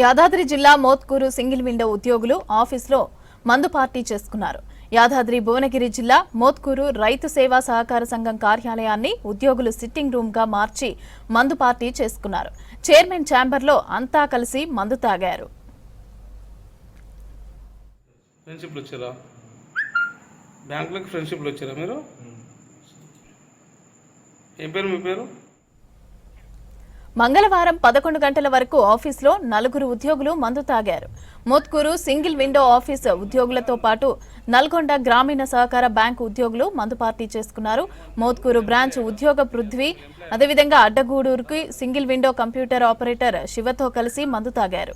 యాదాద్రి జిల్లా Mothkur single window ఉద్యోగులు ఆఫీసులో మందు పార్టీ చేసుకున్నారు. యాదాద్రి భువనగిరి జిల్లా మోత్కూరు రైతు సేవా సహకార సంఘం కార్యాలయాన్ని ఉద్యోగులు సిట్టింగ్ రూమ్ గా మార్చి మందు పార్టీ చేసుకున్నారు. చైర్మన్ ఛాంబర్లో అంతా కలిసి మందు తాగారు. మంగళవారం 11 గంటల వరకు ఆఫీసులో 4 ఉద్యోగులు మందు తాగారు. మోత్కూరు సింగిల్ విండో ఆఫీసు ఉద్యోగులతో పాటు నల్గొండ గ్రామీణ సహకార బ్యాంకు ఉద్యోగులు మందు పార్టీ చేసుకున్నారు. మోత్కూరు బ్రాంచ్ ఉద్యోగ పృథ్వీ, అదేవిధంగా అడ్డగూడూరుకి సింగిల్ విండో కంప్యూటర్ ఆపరేటర్ శివతో కలిసి మందు తాగారు.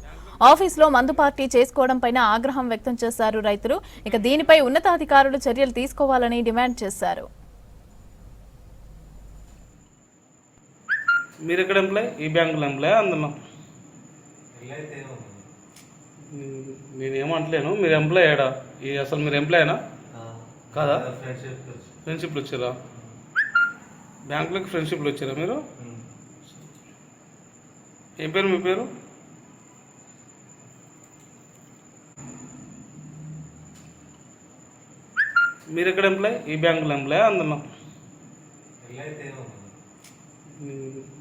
ఆఫీసులో మందు పార్టీ చేసుకోవడంపై ఆగ్రహం వ్యక్తం చేశారు రైతులు. ఇక దీనిపై ఉన్నతాధికారులు చర్యలు తీసుకోవాలని డిమాండ్ చేశారు. మీరు ఎక్కడ ఎంప్లాయ్? ఈ బ్యాంకులో ఎంప్లాయ్? అందులో నేనేమంటలేను. మీరు ఎంప్లాయ్ ఏడా? అసలు మీరు ఎంప్లాయేనా కాదా? ఫ్రెండ్షిప్లు వచ్చారా? బ్యాంకులోకి ఫ్రెండ్షిప్లు వచ్చారా మీరు? ఏం పేరు మీ పేరు? మీరు ఎక్కడ ఎంప్లాయ్? ఈ బ్యాంకులో ఎంప్లాయ్? అందులో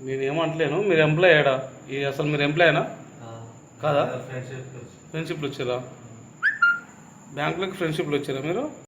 నేనేమంటలేను. మీరు ఎంప్లాయ్ ఏడా? అసలు మీరు ఎంప్లాయేనా కాదా? ఫ్రెండ్షిప్లు వచ్చారా? బ్యాంకులోకి ఫ్రెండ్షిప్లు వచ్చారా మీరు?